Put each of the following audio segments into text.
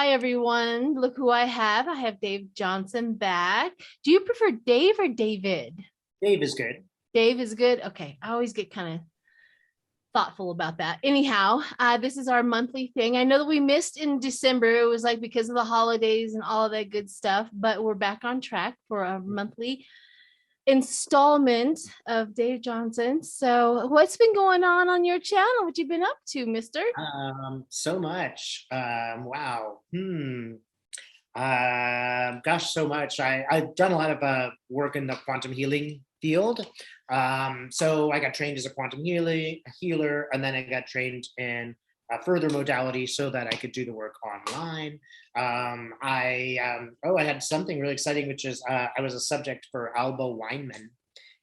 Hi, everyone. Look who I have. I have Dave Johnson back. Do you prefer Dave or David? Dave is good. Dave is good. Okay. I always get kind of thoughtful about that. Anyhow, this is our monthly thing. I know that we missed in December. It was like because of the holidays and all of that good stuff, but we're back on track for a monthly installment of Dave Johnson. So, what's been going on your channel? What you been up to, mister? So much. Wow. Gosh, so much. I've done a lot of work in the quantum healing field. So I got trained as a quantum healer, and then I got trained in a further modality so that I could do the work online. I had something really exciting, which is I was a subject for Alba Weinman.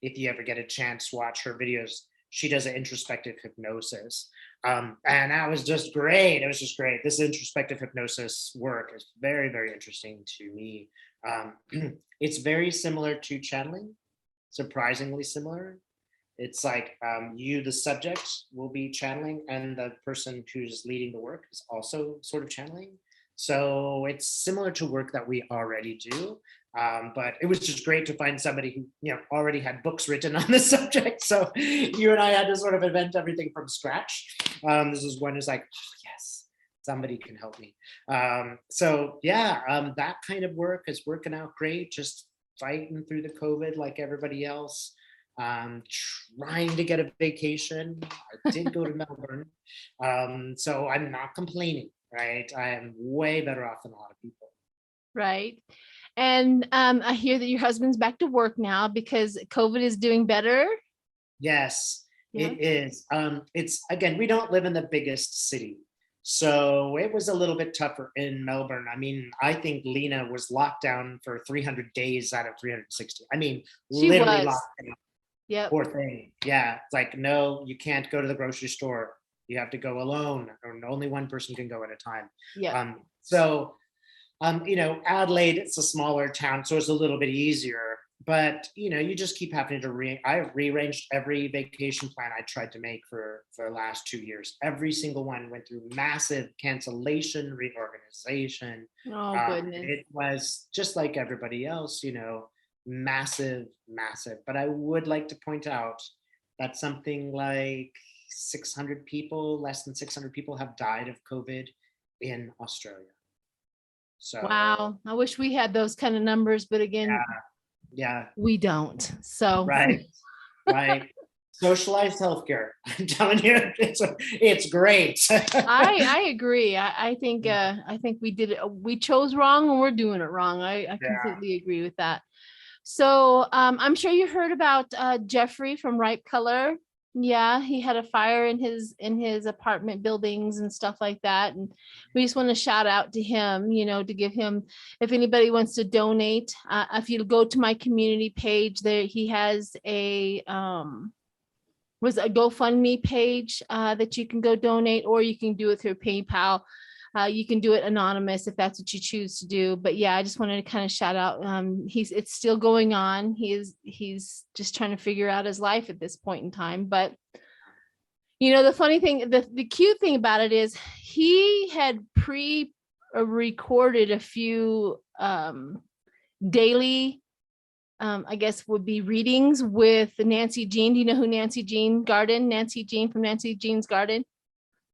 If you ever get a chance, watch her videos. She does an introspective hypnosis. And that was just great. It was just great. This introspective hypnosis work is very, very interesting to me. It's very similar to channeling, surprisingly similar. It's like you, the subject, will be channeling, and the person who's leading the work is also sort of channeling. So it's similar to work that we already do. But it was just great to find somebody who already had books written on the subject. So you and I had to sort of invent everything from scratch. This is one who's like, oh, yes, somebody can help me. That kind of work is working out great. Just fighting through the COVID like everybody else. Trying to get a vacation. I did go to Melbourne. So I'm not complaining, right? I am way better off than a lot of people. Right. And I hear that your husband's back to work now because COVID is doing better. Yes, Yeah. it is. It's again, we don't live in the biggest city. So it was a little bit tougher in Melbourne. I mean, I think Lena was locked down for 300 days out of 360. I mean, She literally was. locked down. Yep. Poor thing. Yeah. It's like, no, you can't go to the grocery store. You have to go alone, or only one person can go at a time. Yep. Adelaide, it's a smaller town, so it's a little bit easier. But you just keep having to I rearranged every vacation plan I tried to make for the last 2 years. Every single one went through massive cancellation, reorganization. Oh, goodness. It was just like everybody else, massive, massive. But I would like to point out that something like 600 people, less than 600 people have died of COVID in Australia. So Wow. I wish we had those kind of numbers, but again, yeah, we don't. So right. Socialized healthcare. I'm telling you, it's great. I agree. I think we did it. We chose wrong and we're doing it wrong. I Yeah. completely agree with that. So I'm sure you heard about Jeffrey from Ripe Color. Yeah, he had a fire in his apartment buildings and stuff like that. And we just want to shout out to him, to give him, if anybody wants to donate, if you go to my community page there, he has was a GoFundMe page that you can go donate, or you can do it through PayPal. You can do it anonymous if that's what you choose to do. But yeah, I just wanted to kind of shout out. It's still going on. He's just trying to figure out his life at this point in time. But the funny thing, the cute thing about it is he had recorded a few daily I guess would be readings with Nancy Jean. Do you know who Nancy Jean Garden? Nancy Jean from Nancy Jean's Garden.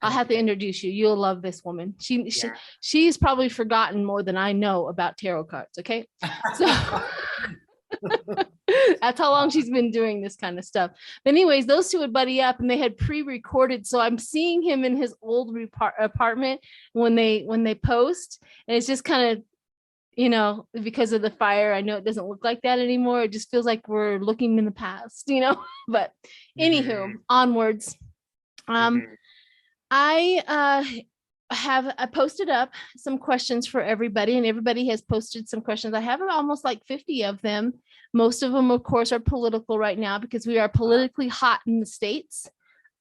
I'll have to introduce you. You'll love this woman. She's probably forgotten more than I know about tarot cards. Okay, so that's how long she's been doing this kind of stuff. But anyways, those two would buddy up, and they had pre-recorded. So I'm seeing him in his old apartment when they post, and it's just kind of because of the fire, I know it doesn't look like that anymore. It just feels like we're looking in the past, but anywho, onwards. I posted up some questions for everybody, and everybody has posted some questions. I have almost like 50 of them. Most of them, of course, are political right now because we are politically hot in the States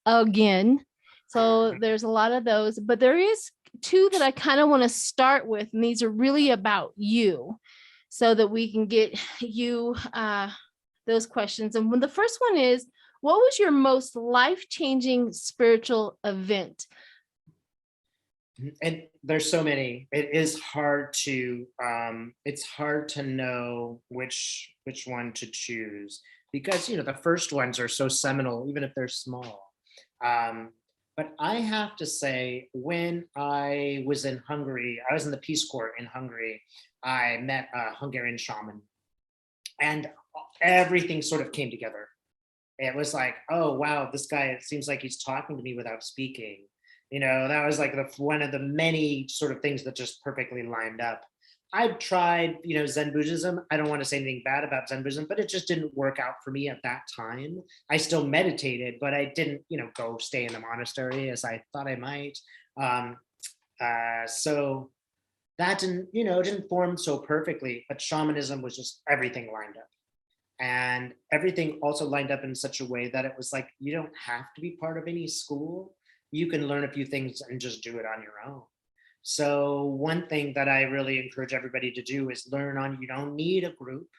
again. So there's a lot of those, but there is two that I kind of want to start with, and these are really about you so that we can get you those questions. And when the first one is, what was your most life-changing spiritual event? And there's so many. It is hard to it's hard to know which one to choose, because the first ones are so seminal, even if they're small. Um, but I have to say, when I was in Hungary, I was in the Peace Corps in Hungary. I met a Hungarian shaman, and everything sort of came together. It was like, oh wow, this guy, it seems like he's talking to me without speaking. That was like one of the many sort of things that just perfectly lined up. I've tried, Zen Buddhism. I don't want to say anything bad about Zen Buddhism, but it just didn't work out for me at that time. I still meditated, but I didn't, go stay in the monastery as I thought I might. Um, so that didn't form so perfectly, but shamanism was just everything lined up. And everything also lined up in such a way that it was like, you don't have to be part of any school. You can learn a few things and just do it on your own. So one thing that I really encourage everybody to do is learn on. You don't need a group.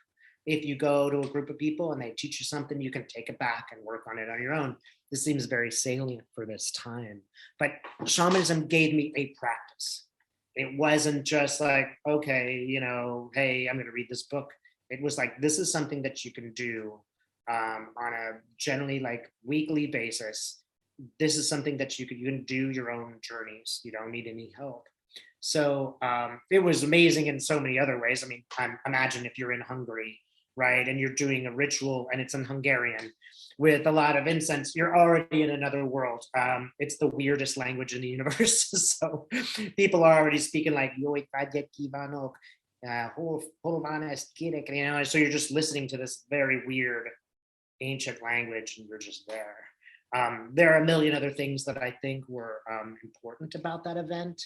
If you go to a group of people and they teach you something, you can take it back and work on it on your own. This seems very salient for this time. But shamanism gave me a practice. It wasn't just like, okay, hey, I'm going to read this book. It was like, this is something that you can do on a generally like weekly basis. This is something that you can do your own journeys. You don't need any help. So it was amazing in so many other ways. I mean, imagine if you're in Hungary, right, and you're doing a ritual and it's in Hungarian with a lot of incense, you're already in another world. It's the weirdest language in the universe. So people are already speaking like, so you're just listening to this very weird ancient language and you're just there. There are a million other things that I think were important about that event,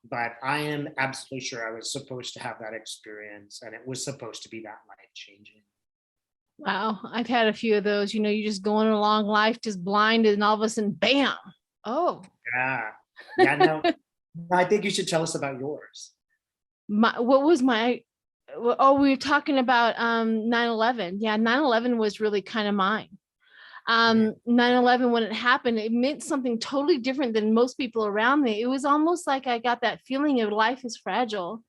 but I am absolutely sure I was supposed to have that experience and it was supposed to be that life-changing. Wow, I've had a few of those. You just going along life just blind, and all of a sudden, bam. Oh, yeah. No, I think you should tell us about yours. What was my? Oh, we were talking about 9/11. Yeah, 9/11 was really kind of mine. 9/11, when it happened, it meant something totally different than most people around me. It was almost like I got that feeling of life is fragile.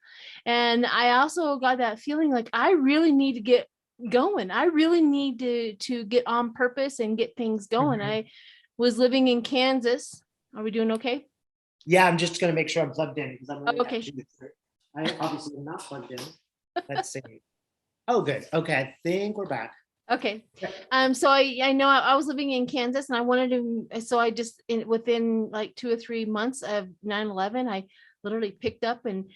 And I also got that feeling like I really need to get going. I really need to get on purpose and get things going. I was living in Kansas. Are we doing okay? Yeah, I'm just going to make sure I'm plugged in because I'm Okay. I obviously am not plugged in. Let's see. Oh, good. Okay, I think we're back. Okay. So I know I was living in Kansas and I wanted to, so I just within like 2 or 3 months of 9/11, I literally picked up and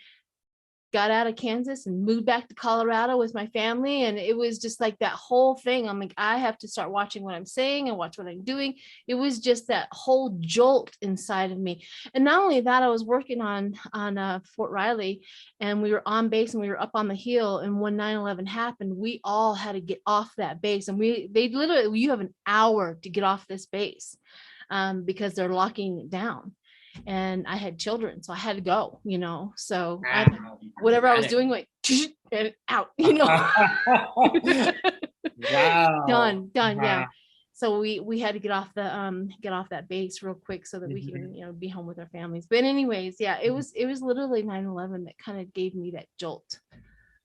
got out of Kansas and moved back to Colorado with my family. And it was just like that whole thing. I'm like, I have to start watching what I'm saying and watch what I'm doing. It was just that whole jolt inside of me. And not only that, I was working on Fort Riley, and we were on base and we were up on the hill. And when 9/11 happened, we all had to get off that base. And they literally, you have an hour to get off this base because they're locking it down. And I had children, so I had to go, so whatever I was doing, like, and out, Wow. done, yeah. So we had to get off that base real quick so that we can, be home with our families. But anyways, yeah, it was literally 9/11 that kind of gave me that jolt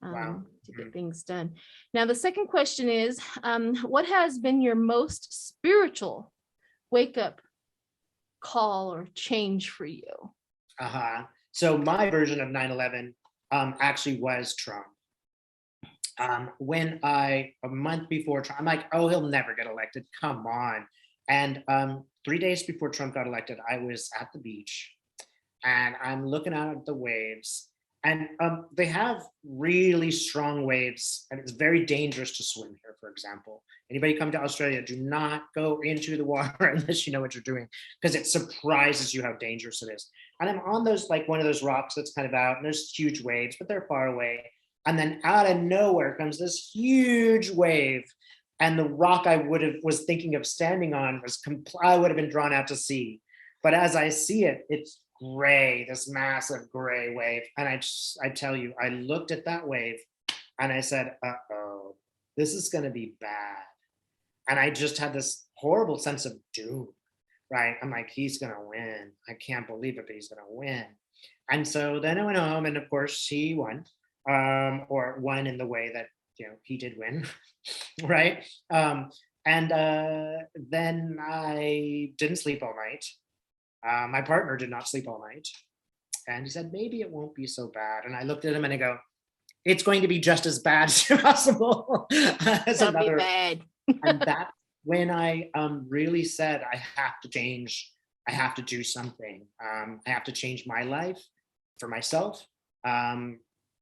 to get things done. Now, the second question is, what has been your most spiritual wake up call or change for you? So my version of 9/11 actually was Trump. When a month before Trump, I'm like, oh, he'll never get elected. Come on. And 3 days before Trump got elected, I was at the beach and I'm looking out at the waves. And they have really strong waves, and it's very dangerous to swim here, for example. Anybody come to Australia, do not go into the water unless you know what you're doing, because it surprises you how dangerous it is. And I'm on those, like one of those rocks that's kind of out, and there's huge waves, but they're far away. And then out of nowhere comes this huge wave. And the rock I was thinking of standing on I would have been drawn out to sea. But as I see it, it's gray, this massive gray wave. And I tell you, I looked at that wave and I said, uh-oh, this is going to be bad. And I just had this horrible sense of doom, right? I'm like, he's going to win. I can't believe it, but he's going to win. And so then I went home, and of course he won, or won in the way that he did win, right? And then I didn't sleep all night. My partner did not sleep all night, and he said maybe it won't be so bad. And I looked at him and I go, it's going to be just as bad as possible. As That'll be another, bad. and that's when I really said I have to change. I have to do something. I have to change my life for myself.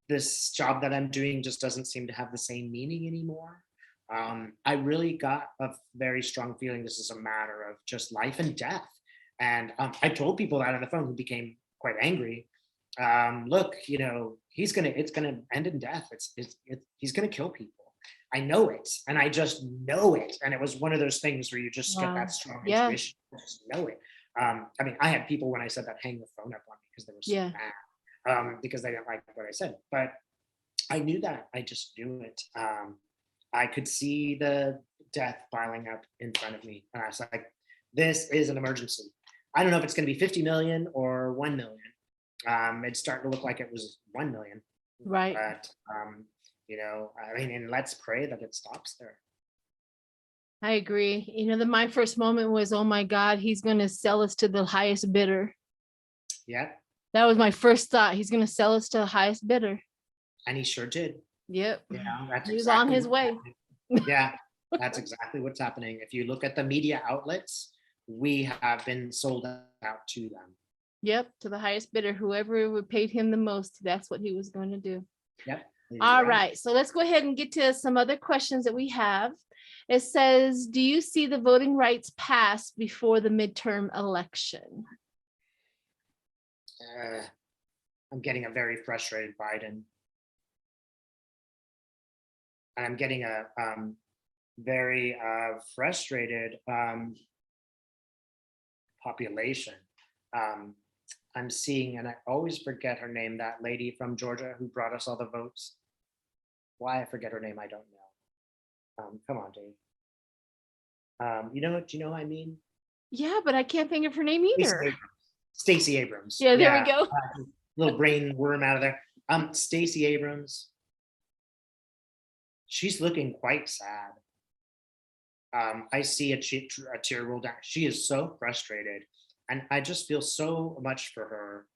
This job that I'm doing just doesn't seem to have the same meaning anymore. I really got a very strong feeling this is a matter of just life and death. And I told people that on the phone who became quite angry. Look, it's gonna end in death. He's gonna kill people. I know it, and I just know it. And it was one of those things where you just get Wow. that strong Yeah. intuition. You just know it. I mean, I had people when I said that hang the phone up on me because they were so Yeah. mad, because they didn't like what I said. But I knew that. I just knew it. I could see the death piling up in front of me, and I was like, "This is an emergency." I don't know if it's going to be 50 million or 1 million. It's starting to look like it was 1 million. Right. But I mean, and let's pray that it stops there. I agree. My first moment was, oh my God, he's going to sell us to the highest bidder. Yeah. That was my first thought. He's going to sell us to the highest bidder. And he sure did. Yep. That's He was on his way. Yeah, that's exactly what's happening. If you look at the media outlets, we have been sold out to them. Yep, to the highest bidder. Whoever would paid him the most, that's what he was going to do. Yep. All right. So let's go ahead and get to some other questions that we have. It says, do you see the voting rights pass before the midterm election? I'm getting a very frustrated Biden. And I'm getting a very frustrated population. I'm seeing, and I always forget her name, that lady from Georgia who brought us all the votes. Why I forget her name, I don't know. Come on, Dave. Do you know what I mean? Yeah, but I can't think of her name either. Stacey Abrams. Yeah, there we go. Little brain worm out of there. Stacey Abrams. She's looking quite sad. I see a tear roll down. She is so frustrated, and I just feel so much for her.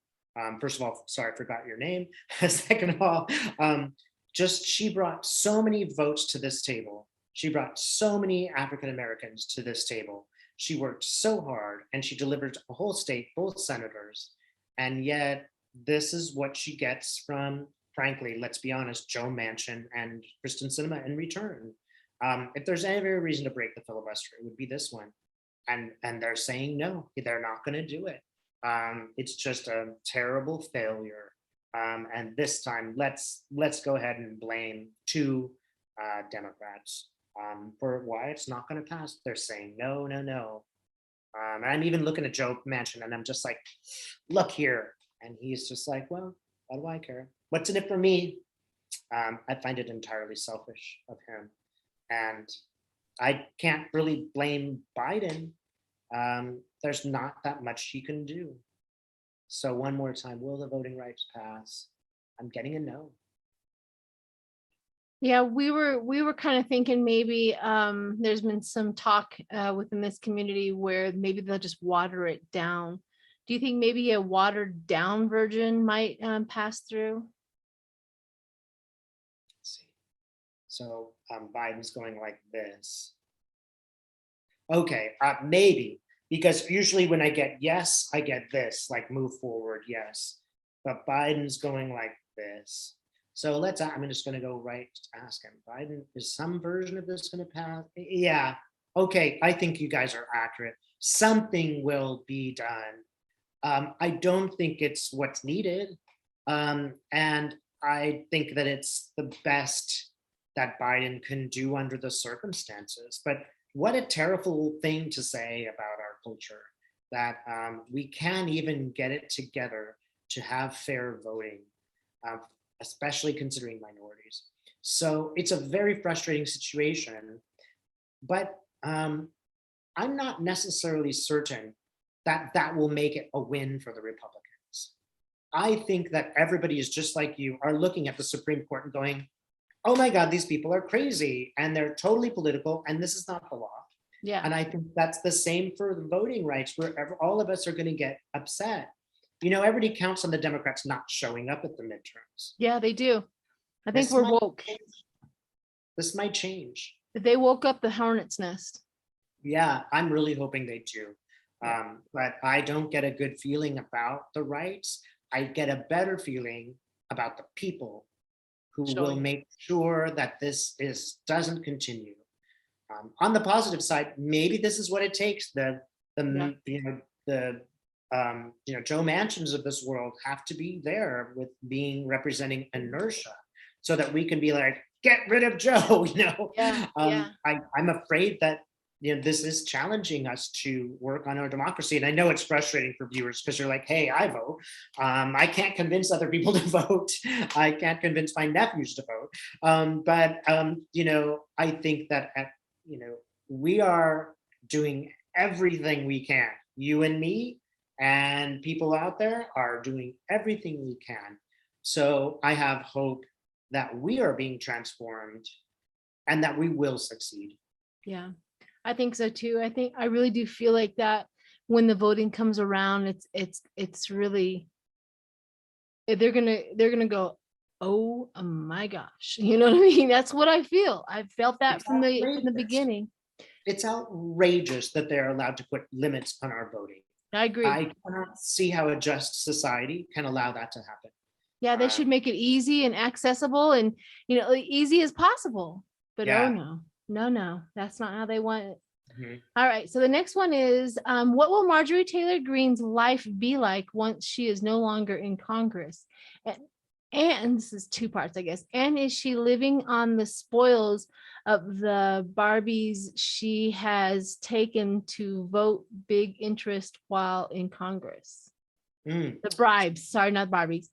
First of all, sorry, I forgot your name. Second of all, she brought so many votes to this table. She brought so many African Americans to this table. She worked so hard, and she delivered a whole state, both senators, and yet this is what she gets from, frankly, let's be honest, Joe Manchin and Kristen Sinema in return. If there's any reason to break the filibuster, it would be this one. And they're saying no, they're not going to do it. It's just a terrible failure. And this time, let's go ahead and blame two Democrats for why it's not going to pass. They're saying no, no, no. And I'm even looking at Joe Manchin, and I'm just like, look here. And he's just like, well, what do I care? What's in it for me? I find it entirely selfish of him. And I can't really blame Biden. There's not that much he can do. So one more time, will the voting rights pass? I'm getting a no. Yeah, we were kind of thinking maybe there's been some talk within this community where maybe they'll just water it down. Do you think maybe a watered down version might pass through? Let's see. So Biden's going like this. Okay, maybe, because usually when I get yes, I get this, like move forward, yes. But Biden's going like this. So I'm just going to go right to ask him. Biden, is some version of this going to pass? Yeah. Okay, I think you guys are accurate. Something will be done. I don't think it's what's needed. And I think that it's the best that Biden can do under the circumstances. But what a terrible thing to say about our culture, that we can't even get it together to have fair voting, especially considering minorities. So it's a very frustrating situation, but I'm not necessarily certain that will make it a win for the Republicans. I think that everybody is just like you, are looking at the Supreme Court and going, oh my God, these people are crazy and they're totally political and this is not the law. Yeah. And I think that's the same for the voting rights, where all of us are going to get upset. Everybody counts on the Democrats not showing up at the midterms. Yeah, they do. I think This we're might woke. change. This might change. They woke up the hornet's nest. Yeah, I'm really hoping they do. But I don't get a good feeling about the rights. I get a better feeling about the people who will make sure that this doesn't continue. On the positive side, maybe this is what it takes. The Joe Manchins of this world have to be there with representing inertia, so that we can be like, get rid of Joe. I'm afraid that this is challenging us to work on our democracy, and I know it's frustrating for viewers because you're like, hey, I vote. I can't convince other people to vote. I can't convince my nephews to vote. But I think that we are doing everything we can. You and me and people out there are doing everything we can. So I have hope that we are being transformed and that we will succeed. Yeah, I think so too. I really do feel like that when the voting comes around, it's really, they're gonna go, oh my gosh, you know what I mean? That's what I feel. I felt that from the beginning. It's outrageous that they're allowed to put limits on our voting. I agree. I cannot see how a just society can allow that to happen. Yeah, they should make it easy and accessible and easy as possible. But no, that's not how they want it. Mm-hmm. All right, so the next one is, what will Marjorie Taylor Greene's life be like once she is no longer in Congress? And this is two parts, I guess. And is she living on the spoils of the Barbies she has taken to vote big interest while in Congress? The bribes. Sorry, not Barbies.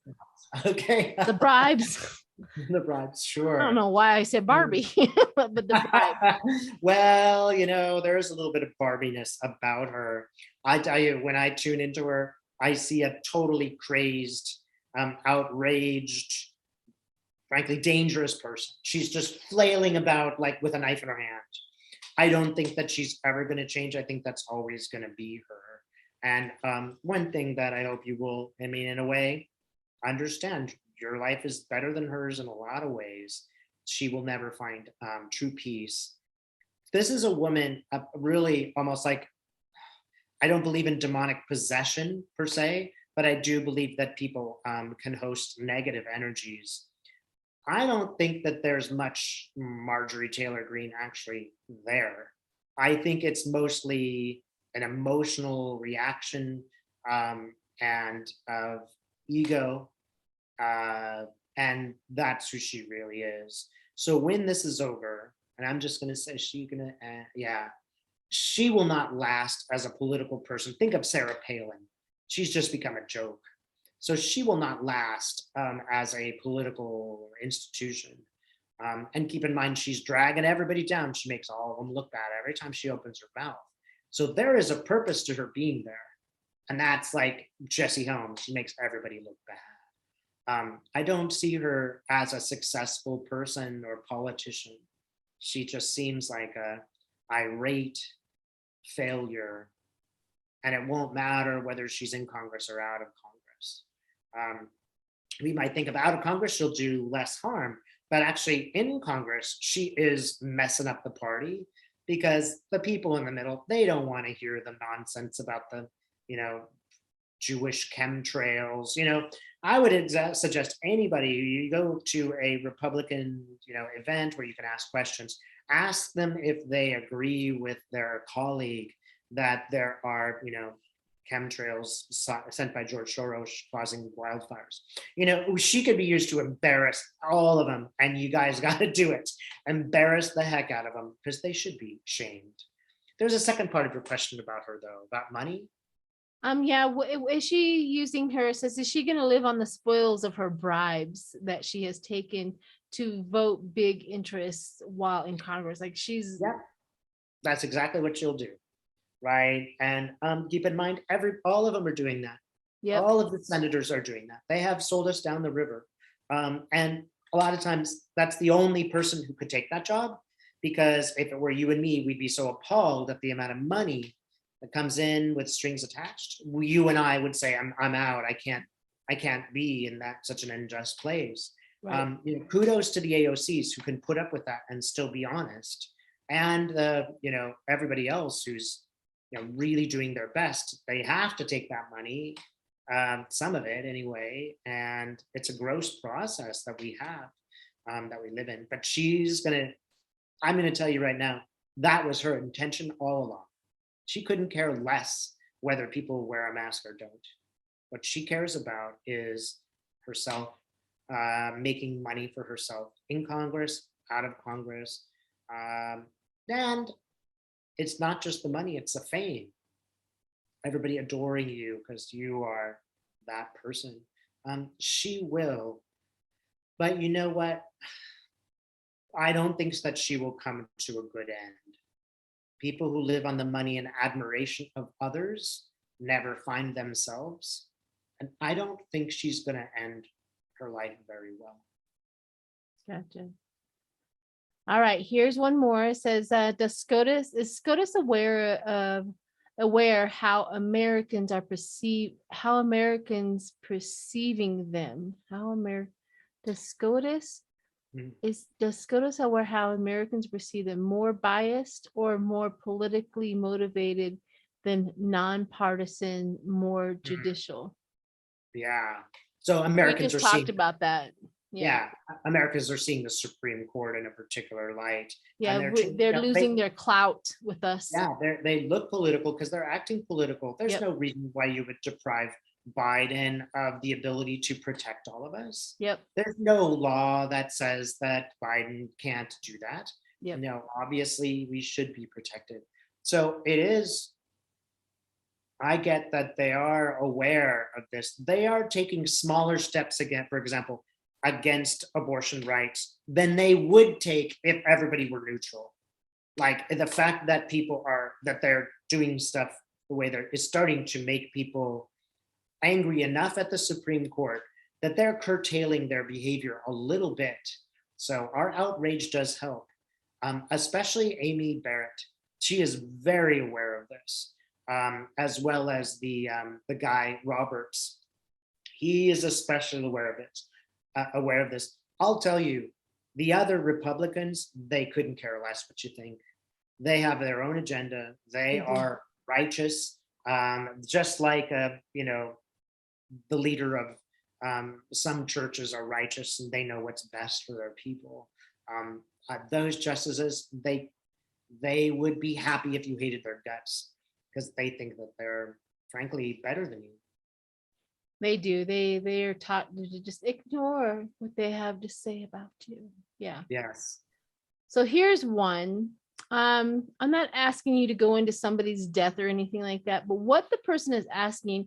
Okay. The bribes. The bribes, sure. I don't know why I said Barbie, but the bribes. Well, there's a little bit of Barbiness about her. I tell you, when I tune into her, I see a totally crazed, outraged, frankly, dangerous person. She's just flailing about like with a knife in her hand. I don't think that she's ever going to change. I think that's always going to be her. And one thing that I hope you will, in a way, understand, your life is better than hers in a lot of ways. She will never find true peace. This is a woman, really almost like, I don't believe in demonic possession per se, but I do believe that people can host negative energies. I don't think that there's much Marjorie Taylor Greene actually there. I think it's mostly an emotional reaction and of ego, and that's who she really is. So when this is over, and I'm just going to say she will not last as a political person. Think of Sarah Palin. She's just become a joke. So she will not last as a political institution. And keep in mind, she's dragging everybody down. She makes all of them look bad every time she opens her mouth. So there is a purpose to her being there. And that's like Jesse Helms. She makes everybody look bad. I don't see her as a successful person or politician. She just seems like a irate failure. And it won't matter whether she's in Congress or out of Congress. We might think of out of Congress, she'll do less harm. But actually in Congress, she is messing up the party, because the people in the middle, they don't want to hear the nonsense about the, Jewish chemtrails. I would suggest anybody, you go to a Republican, event where you can ask questions, ask them if they agree with their colleague that there are, chemtrails sent by George Soros causing wildfires. She could be used to embarrass all of them, and you guys got to do it. Embarrass the heck out of them, because they should be shamed. There's a second part of your question about her, though, about money. Is she using her, says, is she going to live on the spoils of her bribes that she has taken to vote big interests while in Congress? Like That's exactly what she'll do. Right. And keep in mind, all of them are doing that. Yep. All of the senators are doing that. They have sold us down the river. And a lot of times that's the only person who could take that job, because if it were you and me, we'd be so appalled at the amount of money that comes in with strings attached. You and I would say, I'm out. I can't be in that such an unjust place. Right. Kudos to the AOCs who can put up with that and still be honest. And everybody else who's really doing their best. They have to take that money, some of it anyway, and it's a gross process that we have, that we live in. But I'm gonna tell you right now, that was her intention all along. She couldn't care less whether people wear a mask or don't. What she cares about is herself, making money for herself in Congress, out of Congress. And it's not just the money, it's the fame. Everybody adoring you because you are that person. She will. But you know what? I don't think that she will come to a good end. People who live on the money and admiration of others never find themselves. And I don't think she's going to end her life very well. Gotcha. All right, here's one more. It says, is SCOTUS aware how Americans perceiving them? Does SCOTUS aware how Americans perceive them, more biased or more politically motivated than nonpartisan, more judicial? Yeah. So We Americans just are talked seeing, about that. yeah, Americans are seeing the Supreme Court in a particular light. Yeah, And they're losing their clout with us. Yeah, they look political because they're acting political. There's no reason why you would deprive Biden of the ability to protect all of us. Yep. There's no law that says that Biden can't do that. Yep. Obviously we should be protected. So it is, I get that they are aware of this. They are taking smaller steps again, for example, against abortion rights than they would take if everybody were neutral. Like the fact that they're doing stuff the way is starting to make people angry enough at the Supreme Court that they're curtailing their behavior a little bit. So our outrage does help, especially Amy Barrett. She is very aware of this, as well as the guy Roberts. He is especially aware of this. I'll tell you, the other Republicans, they couldn't care less what you think. They have their own agenda. They are righteous, just like the leader of some churches are righteous and they know what's best for their people. Those justices, they would be happy if you hated their guts because they think that they're frankly better than you. They do. They are taught to just ignore what they have to say about you. Yeah. Yes. So here's one. I'm not asking you to go into somebody's death or anything like that, but what the person is asking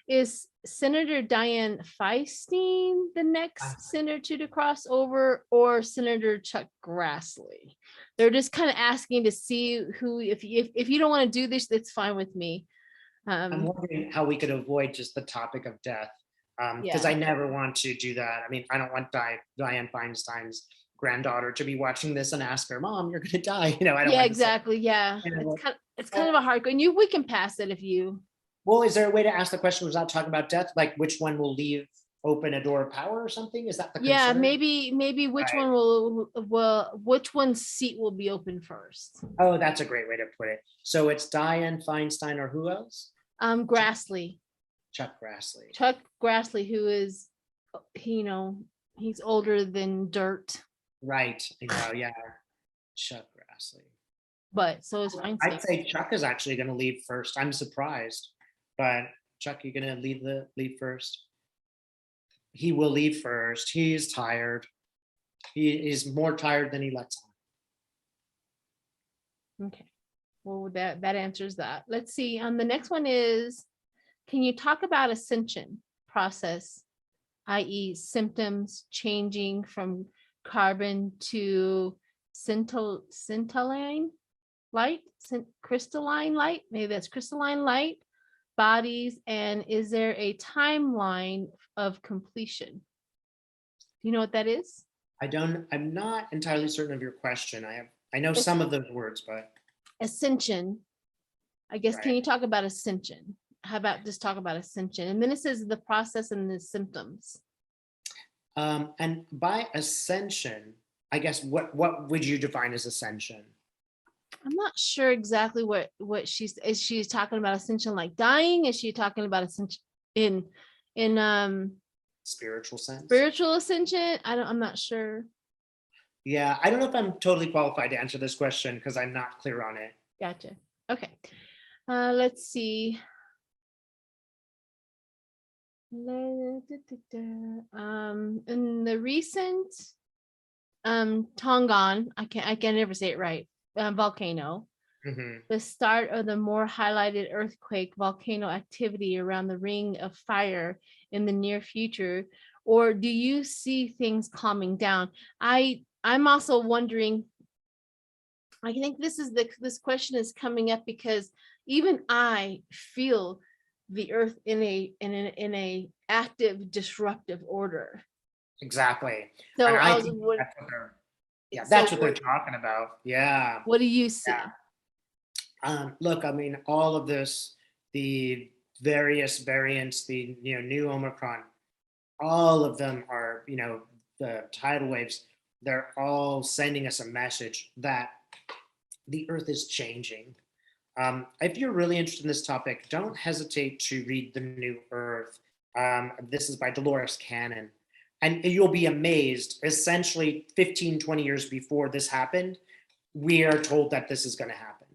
is Senator Dianne Feinstein the next senator to cross over, or Senator Chuck Grassley? They're just kind of asking to see who, if you don't want to do this, that's fine with me. I'm wondering how we could avoid just the topic of death, because I never want to do that. I mean, I don't want Dianne Feinstein's granddaughter to be watching this and ask her, "Mom, you're going to die." I don't. Yeah, exactly. Yeah, it's kind of a hard one. We can pass it if you. Well, is there a way to ask the question without talking about death? Like which one will leave open a door of power or something? Is that the concern? Yeah, maybe which one which one's seat will be open first? Oh, that's a great way to put it. So it's Dianne Feinstein, or who else? Grassley. Chuck Grassley. Chuck Grassley, who is, he's older than dirt. Right. Yeah. Chuck Grassley. But so is Feinstein. I'd say Chuck is actually going to leave first. I'm surprised. But Chuck, you're going to leave first? He will leave first. He's tired. He is more tired than he lets on. Okay. Well, that answers that. Let's see. The next one is, can you talk about Ascension process, i.e. symptoms changing from carbon to crystalline light? Maybe that's crystalline light bodies, and is there a timeline of completion? Do you know what that is? I'm not entirely certain of your question. I know some of those words, but Ascension. I guess, can right. you talk about ascension? How about just talk about ascension? And then it says the process and the symptoms. And by ascension, I guess what would you define as ascension? I'm not sure exactly what is she talking about ascension like dying? Is she talking about ascension in Spiritual sense? spiritual ascension? I'm not sure. Yeah, I don't know if I'm totally qualified to answer this question because I'm not clear on it. Gotcha. Okay. Let's see. In the recent Tongan, I can never say it right, volcano, the start of the more highlighted earthquake volcano activity around the ring of fire in the near future, or do you see things calming down? I'm also wondering, I think this question is coming up because even I feel the earth in a active disruptive order. Exactly. So And I I was think what that's what they're talking about. Yeah. what do you see? Look, I mean, all of this, the various variants, the new Omicron, all of them are, the tidal waves. They're all sending us a message that the Earth is changing. If you're really interested in this topic, don't hesitate to read The New Earth. This is by Dolores Cannon. And you'll be amazed. Essentially, 15, 20 years before this happened, we are told that this is going to happen.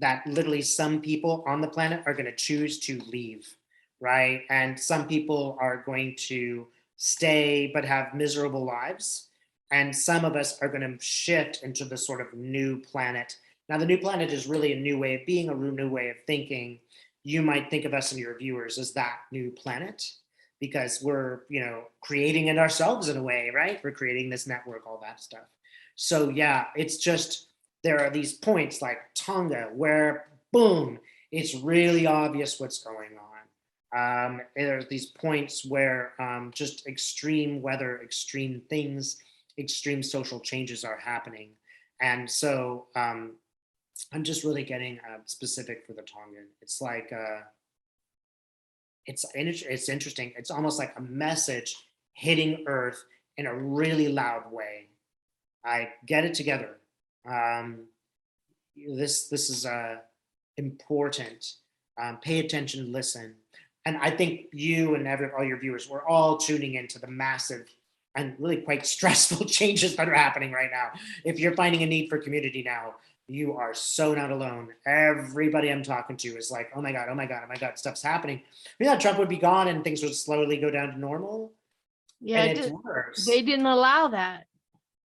That literally some people on the planet are going to choose to leave, right? And some people are going to stay but have miserable lives. And some of us are going to shift into the sort of new planet. Now, the new planet is really a new way of being, a new way of thinking. You might think of us and your viewers as that new planet because we're, creating it ourselves in a way, right? We're creating this network, all that stuff. So yeah, it's just, there are these points like Tonga where, boom, it's really obvious what's going on. There's these points where just extreme weather, extreme things, extreme social changes are happening. And so I'm just really getting specific for the Tongan. It's like, it's interesting. It's almost like a message hitting Earth in a really loud way. I get it together. This is important. Pay attention, listen, and I think you and all your viewers, we're all tuning into the massive and really quite stressful changes that are happening right now. If you're finding a need for community now, you are so not alone. Everybody I'm talking to is like, oh my God, oh my God, oh my God, stuff's happening. We thought Trump would be gone and things would slowly go down to normal. Yeah, and it's worse. They didn't allow that.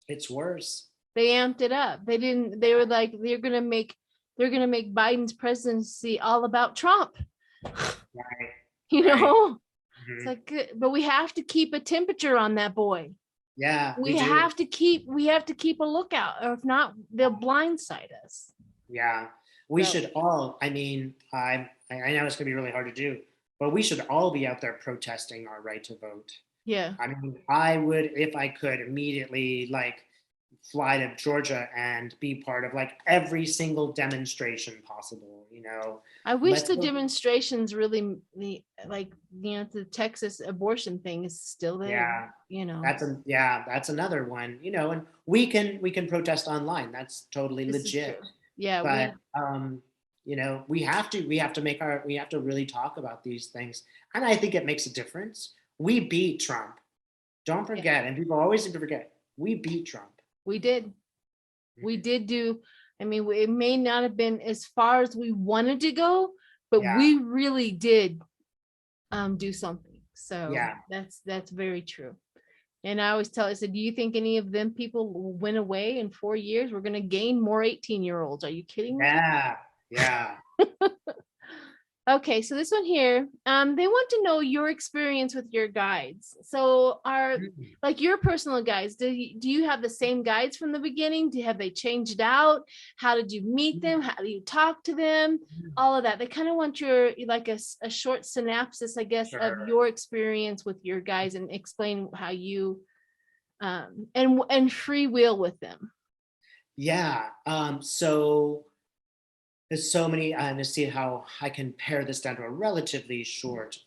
It's worse. They amped it up. They didn't. They were like, they're gonna make Biden's presidency all about Trump. Right. You right. know, Mm-hmm. it's like, but we have to keep a temperature on that boy. Yeah, we have to keep a lookout, or if not, they'll blindside us. Yeah, we should all. I mean, I know it's gonna be really hard to do, but we should all be out there protesting our right to vote. Yeah. I mean, I would, if I could, immediately fly to Georgia and be part of every single demonstration possible. I wish the demonstrations really, the Texas abortion thing is still there. Yeah. That's another one. And we can protest online. That's totally legit. Yeah. But we have to really talk about these things, and I think it makes a difference. We beat Trump. Don't forget, and people always seem to forget. We beat Trump. We did. We did do. I mean, it may not have been as far as we wanted to go, but we really did do something. So that's very true. And I always I said, do you think any of them people went away in 4 years? We're going to gain more 18-year-olds. Are you kidding me? Yeah. Okay, so this one here, they want to know your experience with your guides. So are Mm. like your personal guides, do you have the same guides from the beginning? Have they changed out? How did you meet them? How do you talk to them? All of that. They kind of want your like a short synopsis, I guess, of Sure. your experience with your guides and explain how you and free will with them. Yeah. So there's so many, to see how I can pare this down to a relatively short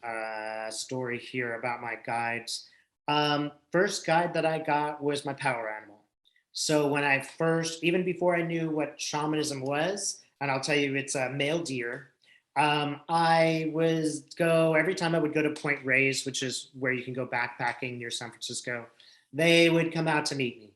story here about my guides. First guide that I got was my power animal. So when I first, even before I knew what shamanism was, and I'll tell you it's a male deer, I was go every time I would go to Point Reyes, which is where you can go backpacking near San Francisco. They would come out to meet me.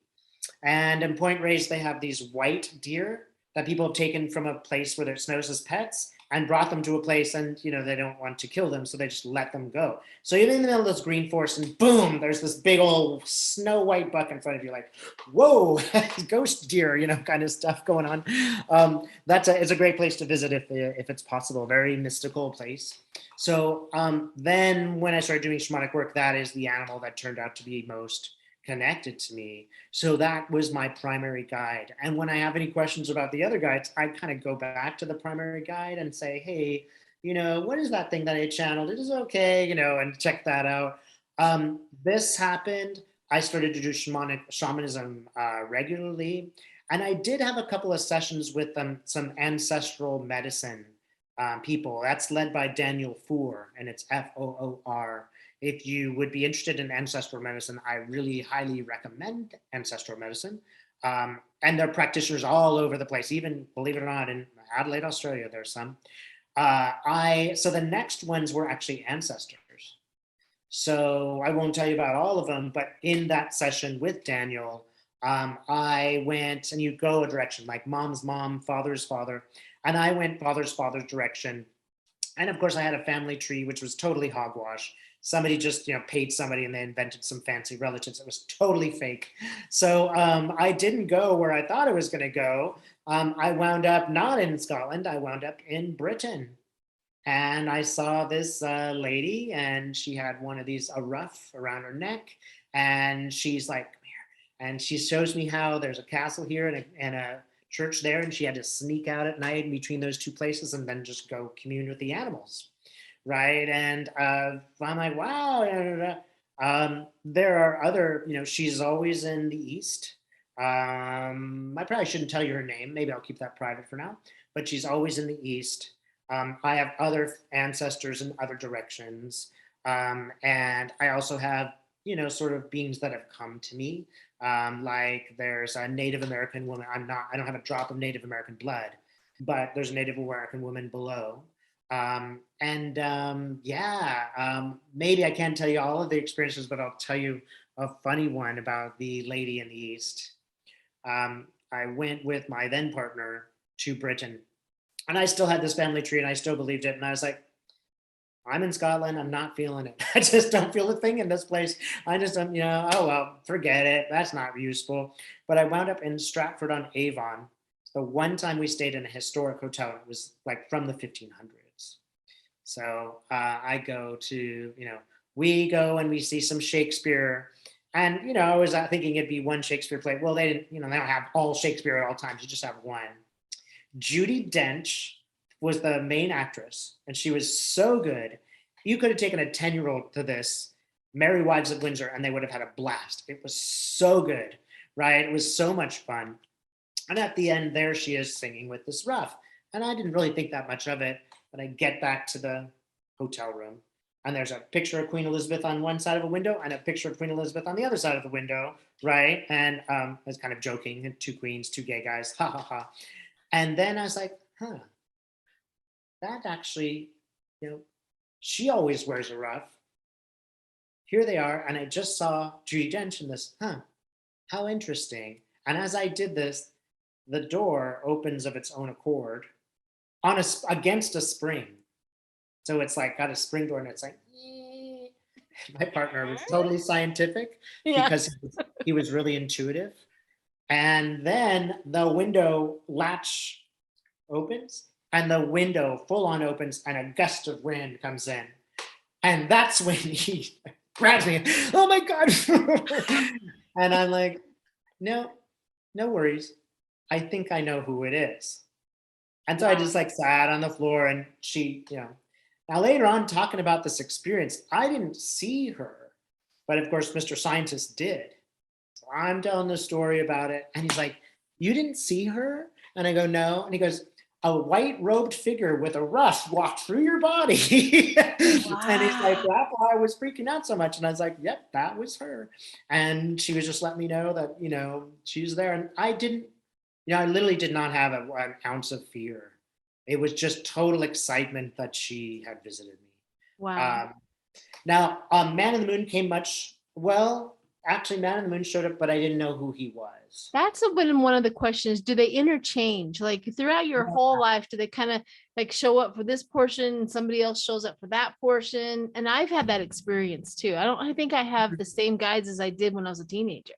And in Point Reyes, they have these white deer that people have taken from a place where there's snows as pets and brought them to a place, and they don't want to kill them, so they just let them go. So you're in the middle of this green forest, and boom, there's this big old snow white buck in front of you, like, whoa, ghost deer, kind of stuff going on. It's a great place to visit if it's possible. Very mystical place. So then when I started doing shamanic work, that is the animal that turned out to be most connected to me. So that was my primary guide. And when I have any questions about the other guides, I kind of go back to the primary guide and say, hey, what is that thing that I channeled? It is okay, and check that out. This happened. I started to do shamanism regularly. And I did have a couple of sessions with some ancestral medicine people. That's led by Daniel Foor, and it's Foor. If you would be interested in ancestral medicine, I really highly recommend ancestral medicine. And there are practitioners all over the place, even, believe it or not, in Adelaide, Australia, there's some. So the next ones were actually ancestors. So I won't tell you about all of them, but in that session with Daniel, I went, and you go a direction like mom's mom, father's father, and I went father's father's direction. And of course, I had a family tree, which was totally hogwash. Somebody just, paid somebody and they invented some fancy relatives. It was totally fake. So I didn't go where I thought I was going to go. I wound up not in Scotland. I wound up in Britain. And I saw this lady, and she had one of these, a ruff around her neck. And she's like, come here. And she shows me how there's a castle here and a church there. And she had to sneak out at night in between those two places and then just go commune with the animals. Right. And I'm like, wow. Da, da, da. There are other, she's always in the East. I probably shouldn't tell you her name. Maybe I'll keep that private for now. But she's always in the East. I have other ancestors in other directions. And I also have, sort of beings that have come to me. Like there's a Native American woman. I don't have a drop of Native American blood, but there's a Native American woman below. Maybe I can't tell you all of the experiences, but I'll tell you a funny one about the lady in the East. I went with my then partner to Britain, and I still had this family tree and I still believed it. And I was like, I'm in Scotland. I'm not feeling it. I just don't feel a thing in this place. I just don't, oh, well, forget it. That's not useful. But I wound up in Stratford on Avon. The one time we stayed in a historic hotel, it was like from the 1500s. So I go to, we go and we see some Shakespeare. And, I was thinking it'd be one Shakespeare play. Well, they didn't, they don't have all Shakespeare at all times. You just have one. Judi Dench was the main actress, and she was so good. You could have taken a 10-year-old to this Merry Wives of Windsor, and they would have had a blast. It was so good, right? It was so much fun. And at the end, there she is singing with this ruff. And I didn't really think that much of it, but I get back to the hotel room, and there's a picture of Queen Elizabeth on one side of a window and a picture of Queen Elizabeth on the other side of the window, right? And I was kind of joking, two queens, two gay guys, ha ha ha. And then I was like, that actually, she always wears a ruff. Here they are. And I just saw Judi Dench in this, how interesting. And as I did this, the door opens of its own accord against a spring. So it's like got a spring door and it's like, my partner was totally scientific because he was really intuitive. And then the window latch opens and the window full on opens and a gust of wind comes in. And that's when he grabs me. Oh my God. And I'm like, no, no worries. I think I know who it is. And so I just like sat on the floor and she, now later on talking about this experience, I didn't see her, but of course, Mr. Scientist did. So I'm telling the story about it. And he's like, you didn't see her? And I go, no. And he goes, a white robed figure with a ruff walked through your body. And he's like, that's why I was freaking out so much. And I was like, yep, that was her. And she was just letting me know that, she's there. And I didn't, I literally did not have an ounce of fear. It was just total excitement that she had visited me. Wow. Now, Man in the Moon came actually Man in the Moon showed up, but I didn't know who he was. That's been one of the questions. Do they interchange? Like throughout your whole life, do they kind of like show up for this portion and somebody else shows up for that portion? And I've had that experience too. I think I have the same guides as I did when I was a teenager.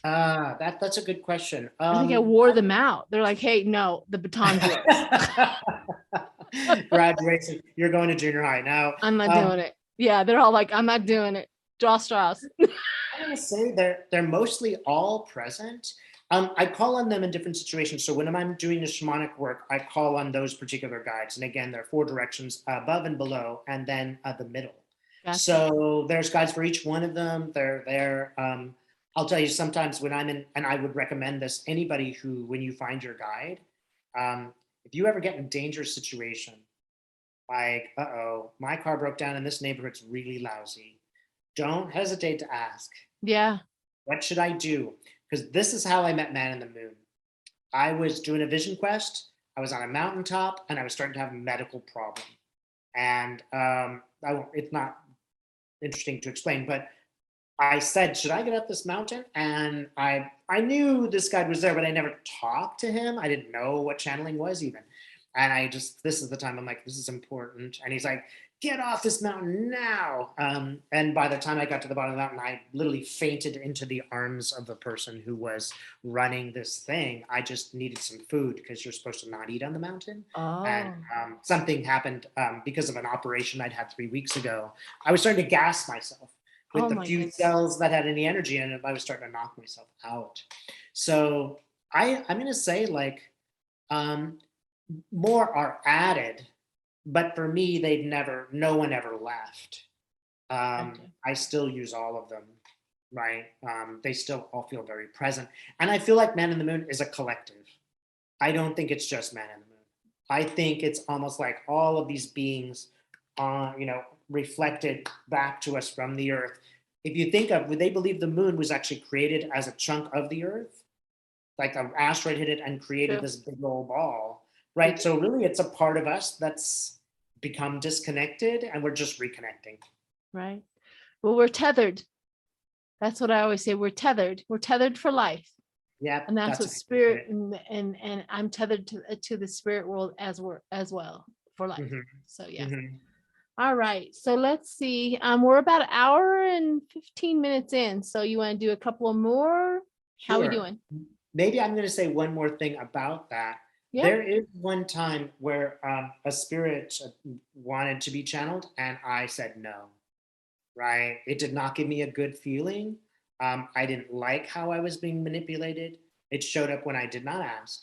That's a good question. I think I wore them out. They're like, hey, no, the baton's yours. Graduation, you're going to junior high now. I'm not doing it. Yeah, they're all like, I'm not doing it. Draw straws. I'm gonna say they're mostly all present. I call on them in different situations. So when I'm doing the shamanic work, I call on those particular guides. And again, there are 4 directions, above and below, and then the middle. Gotcha. So there's guides for each one of them. They're there. I'll tell you sometimes when I'm in, and I would recommend this, anybody who, when you find your guide, if you ever get in a dangerous situation, like, my car broke down in this neighborhood's really lousy, don't hesitate to ask. Yeah. What should I do? Because this is how I met Man in the Moon. I was doing a vision quest. I was on a mountaintop and I was starting to have a medical problem. And it's not interesting to explain, but I said, should I get up this mountain? And I knew this guy was there, but I never talked to him. I didn't know what channeling was even. And this is the time I'm like, this is important. And he's like, get off this mountain now. And by the time I got to the bottom of the mountain, I literally fainted into the arms of the person who was running this thing. I just needed some food because you're supposed to not eat on the mountain. Oh. And something happened because of an operation I'd had 3 weeks ago. I was starting to gas myself with the few cells that had any energy in it. I was starting to knock myself out. So I'm going to say more are added, but for me, no one ever left. I still use all of them, right? They still all feel very present. And I feel like Man in the Moon is a collective. I don't think it's just Man in the Moon. I think it's almost like all of these beings, reflected back to us from the earth. If you think of, would they believe the moon was actually created as a chunk of the earth? Like an asteroid hit it and created this big old ball, right? So really it's a part of us that's become disconnected and we're just reconnecting. Right. Well, we're tethered. That's what I always say. We're tethered. We're tethered for life. Yeah. And that's what spirit and I'm tethered to the spirit world as well for life. Mm-hmm. So yeah. Mm-hmm. All right. So let's see. We're about an hour and 15 minutes in. So you want to do a couple of more? Sure. How are we doing? Maybe I'm going to say one more thing about that. Yeah. There is one time where a spirit wanted to be channeled and I said no, right? It did not give me a good feeling. I didn't like how I was being manipulated. It showed up when I did not ask.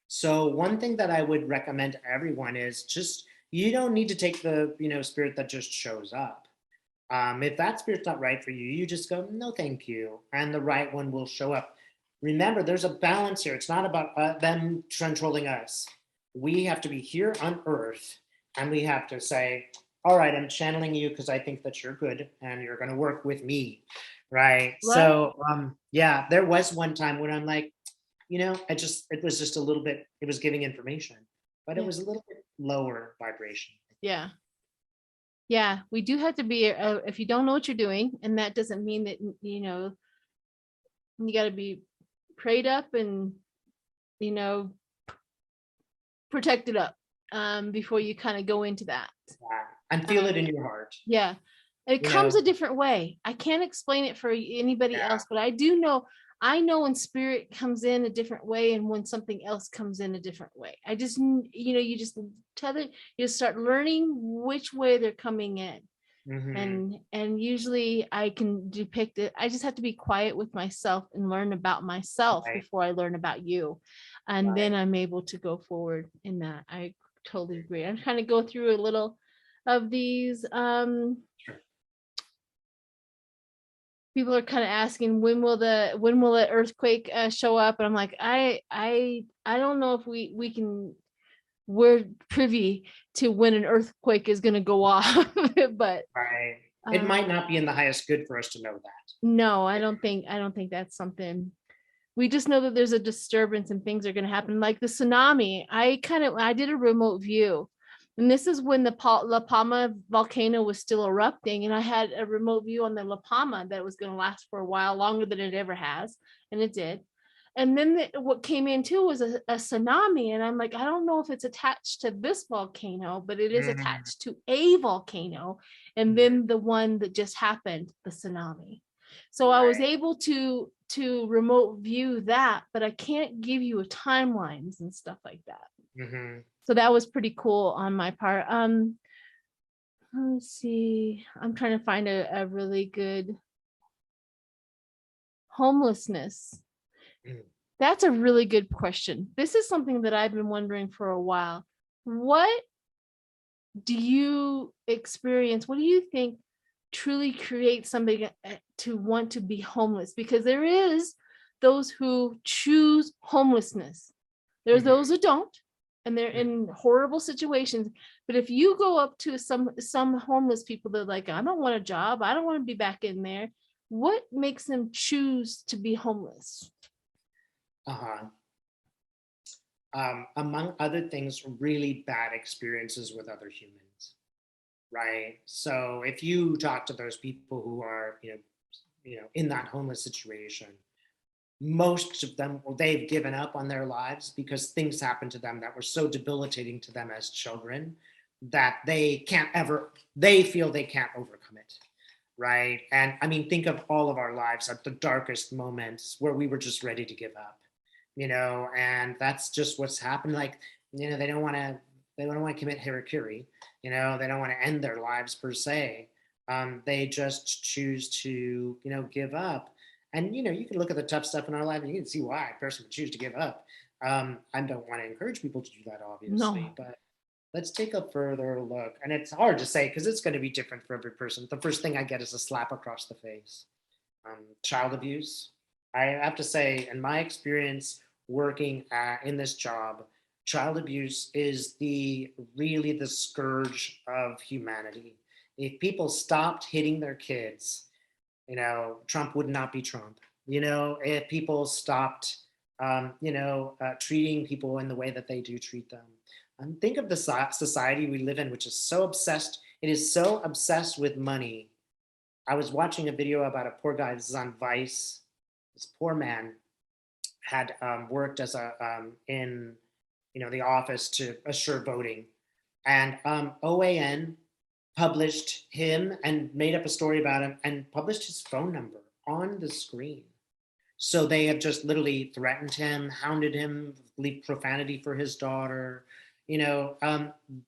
So one thing that I would recommend to everyone is just, you don't need to take the, spirit that just shows up. If that spirit's not right for you, you just go, no, thank you. And the right one will show up. Remember, there's a balance here. It's not about them controlling us. We have to be here on earth and we have to say, all right, I'm channeling you because I think that you're good and you're going to work with me. Right. So, there was one time when I'm like, it was just a little bit, it was giving information, but it was a little bit lower vibration. Yeah. Yeah. We do have to be, if you don't know what you're doing, and that doesn't mean that, you got to be prayed up and, protected up before you kind of go into that. Yeah. And feel it in your heart. Yeah. It comes a different way. I can't explain it for anybody else, but I do know I know when spirit comes in a different way and when something else comes in a different way. I just, you just tether, you start learning which way they're coming in. And usually I can depict it. I just have to be quiet with myself and learn about myself Right. before I learn about you. And Right. then I'm able to go forward in that. I totally agree. I'm trying to go through a little of these. Sure. People are kind of asking when will the earthquake show up, and I'm like, I don't know if we're privy to when an earthquake is going to go off. But Right. It might not be in the highest good for us to know that. no, I don't think that's something. We just know that there's a disturbance and things are going to happen, like the tsunami. I did a remote view, and this is when the La Palma volcano was still erupting, and I had a remote view on the La Palma that was going to last for a while, longer than it ever has, and it did. And then what came in too was a tsunami, and I'm like, I don't know if it's attached to this volcano, but it is Mhm. attached to a volcano, and Mhm. then the one that just happened, the tsunami. So I was Right. able to remote view that, but I can't give you a timelines and stuff like that. Mhm. So that was pretty cool on my part. Let's see. I'm trying to find a really good homelessness. Mhm. That's a really good question. This is something that I've been wondering for a while. What do you experience? What do you think truly creates somebody to want to be homeless? Because there is those who choose homelessness. There's Mhm. those who don't, and they're in horrible situations. But if you go up to some homeless people, they're like, I don't want a job. I don't want to be back in there. What makes them choose to be homeless? Uh-huh. Among other things, really bad experiences with other humans, right? So if you talk to those people who are, in that homeless situation, most of them, well, they've given up on their lives because things happened to them that were so debilitating to them as children that they feel they can't overcome it, right? And I mean, think of all of our lives at the darkest moments where we were just ready to give up, and that's just what's happened. Like, they don't want to commit harakiri, they don't want to end their lives per se. They just choose to, give up. And you can look at the tough stuff in our life and you can see why a person would choose to give up. I don't want to encourage people to do that, obviously, No. but let's take a further look. And it's hard to say because it's going to be different for every person. The first thing I get is a slap across the face. Child abuse. I have to say, in my experience working in this job, child abuse is really the scourge of humanity. If people stopped hitting their kids, Trump would not be Trump. If people stopped, treating people in the way that they do treat them. And think of the society we live in, which is so obsessed. It is so obsessed with money. I was watching a video about a poor guy. This is on Vice. This poor man had worked as in the office to assure voting, and OAN published him and made up a story about him and published his phone number on the screen. So they have just literally threatened him, hounded him, leaked profanity for his daughter.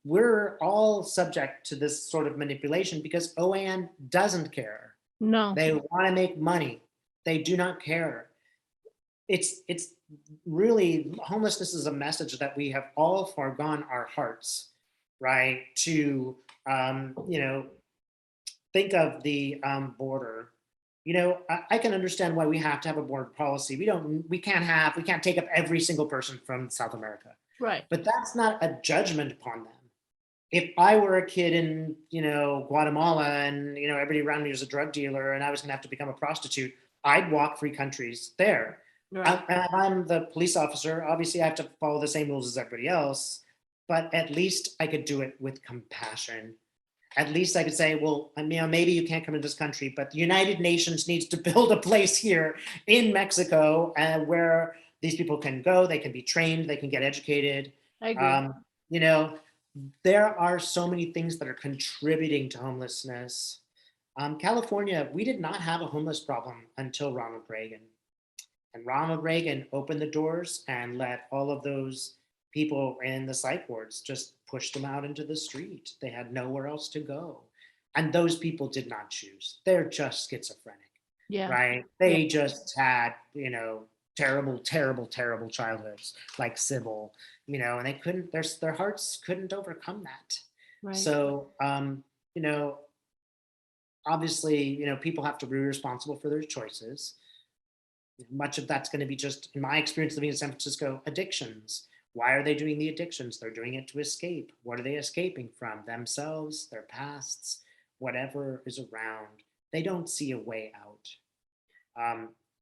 We're all subject to this sort of manipulation because OAN doesn't care. No. They want to make money. They do not care. It's really, homelessness is a message that we have all foregone our hearts, right? To think of the border. I can understand why we have to have a border policy. We can't take up every single person from South America, Right. but that's not a judgment upon them. If I were a kid in, Guatemala and, everybody around me was a drug dealer and I was going to have to become a prostitute, I'd walk free countries there. Right. I'm the police officer. Obviously, I have to follow the same rules as everybody else, but at least I could do it with compassion. At least I could say, well, maybe you can't come into this country, but the United Nations needs to build a place here in Mexico where these people can go, they can be trained, they can get educated. I agree. Um, you know, there are so many things that are contributing to homelessness. California, we did not have a homeless problem until Ronald Reagan. And Ronald Reagan opened the doors and let all of those people in the psych wards just push them out into the street. They had nowhere else to go. And those people did not choose. They're just schizophrenic, Yeah. right? They just had, terrible, terrible, terrible childhoods like Sybil, and they couldn't, their hearts couldn't overcome that. Right. So, obviously, people have to be responsible for their choices. Much of that's going to be just, in my experience living in San Francisco, addictions. Why are they doing the addictions? They're doing it to escape. What are they escaping from? Themselves, their pasts, whatever is around. They don't see a way out.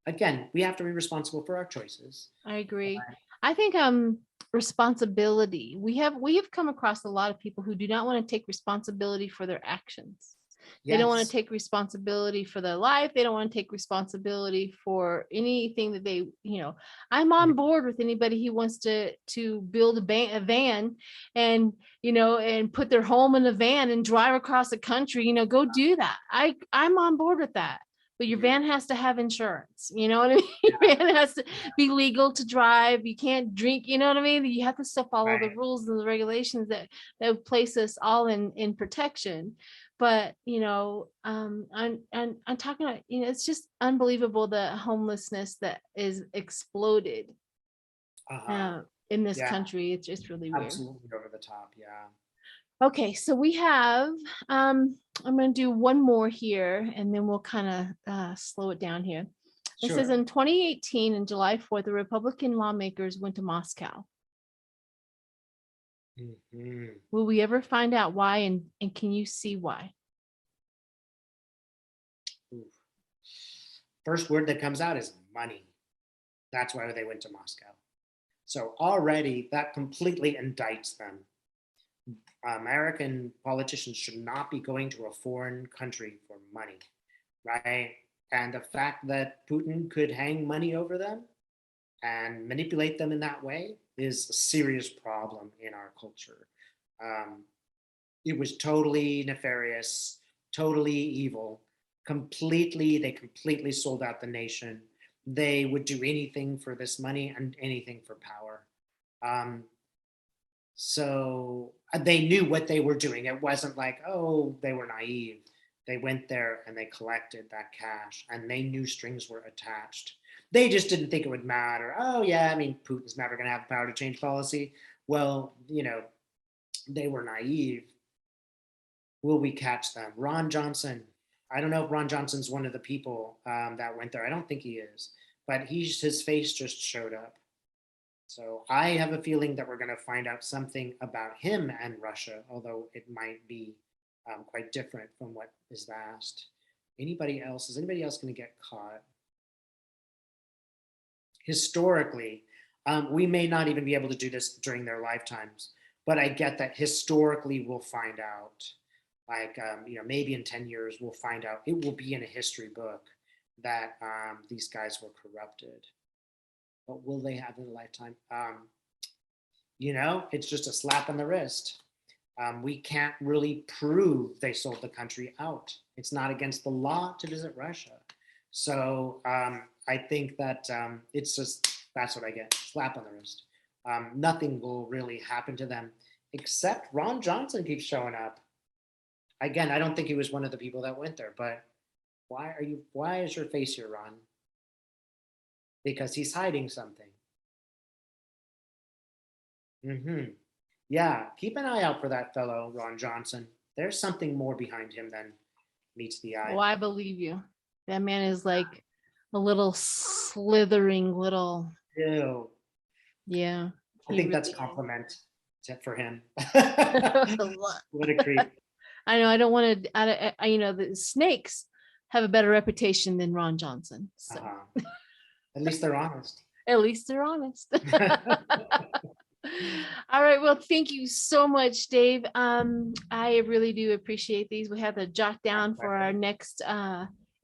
Again, we have to be responsible for our choices. I agree. I think responsibility. We have come across a lot of people who do not want to take responsibility for their actions. They don't want to take responsibility for their life. They don't want to take responsibility for anything that they, I'm on board with anybody who wants to build a van and, and put their home in a van and drive across the country, go do that. I'm on board with that. But your van has to have insurance. You know what I mean? Your van has to be legal to drive. You can't drink. You know what I mean? You have to still follow the rules and the regulations that place us all in protection. But I'm talking about, it's just unbelievable the homelessness that is exploded in this country. It's just really weird. Absolutely over the top. Yeah. Okay, so we have, I'm going to do one more here and then we'll kind of slow it down here. It says in 2018, on July 4th, the Republican lawmakers went to Moscow. Mm-hmm. Will we ever find out why, and can you see why? First word that comes out is money. That's why they went to Moscow. So already that completely indicts them. American politicians should not be going to a foreign country for money, right? And the fact that Putin could hang money over them and manipulate them in that way is a serious problem in our culture. It was totally nefarious, totally evil. They completely sold out the nation. They would do anything for this money and anything for power. So they knew what they were doing. It wasn't like, oh, they were naive. They went there and they collected that cash and they knew strings were attached. They just didn't think it would matter. Oh, yeah, I mean, Putin's never going to have the power to change policy. Well, they were naive. Will we catch them? Ron Johnson. I don't know if Ron Johnson's one of the people that went there. I don't think he is. But his face just showed up. So I have a feeling that we're going to find out something about him and Russia, although it might be quite different from what is asked. Anybody else? Is anybody else going to get caught? Historically, we may not even be able to do this during their lifetimes, but I get that historically we'll find out. Like, maybe in 10 years we'll find out. It will be in a history book that these guys were corrupted. What will they have in a lifetime? It's just a slap on the wrist. We can't really prove they sold the country out. It's not against the law to visit Russia. So I think that it's just, that's what I get, slap on the wrist. Nothing will really happen to them, except Ron Johnson keeps showing up. Again, I don't think he was one of the people that went there, but why is your face here, Ron? Because he's hiding something. Yeah, keep an eye out for that fellow, Ron Johnson. There's something more behind him than meets the eye. Oh, I believe you. That man is like a little slithering little. Ew. Yeah. I think that's a compliment for him. What a creep. I know. I don't want to, the snakes have a better reputation than Ron Johnson. So. At least they're honest. At least they're honest. All right. Well, thank you so much, Dave. I really do appreciate these. We have to jot down for our next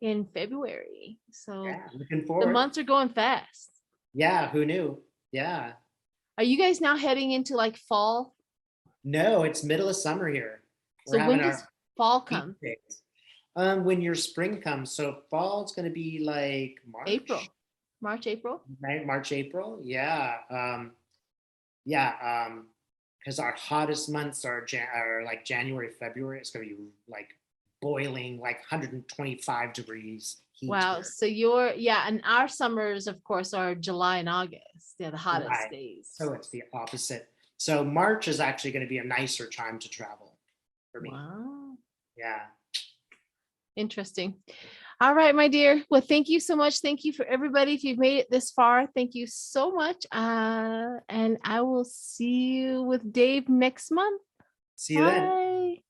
in February. So yeah, looking forward. The months are going fast. Yeah, who knew? Yeah. Are you guys now heading into like fall? No, it's middle of summer here. So when does fall come? When your spring comes. So fall's going to be like March. April. March, April. Right, March, April. Yeah. Because our hottest months are like January, February. It's gonna be like boiling, like 125 degrees heat Wow. here. So and our summers, of course, are July and August. They're the hottest Right. days. So it's the opposite. So March is actually going to be a nicer time to travel for me. Wow. Yeah. Interesting. All right, my dear. Well, thank you so much. Thank you for everybody. If you've made it this far, thank you so much. And I will see you with Dave next month. See you then. Bye.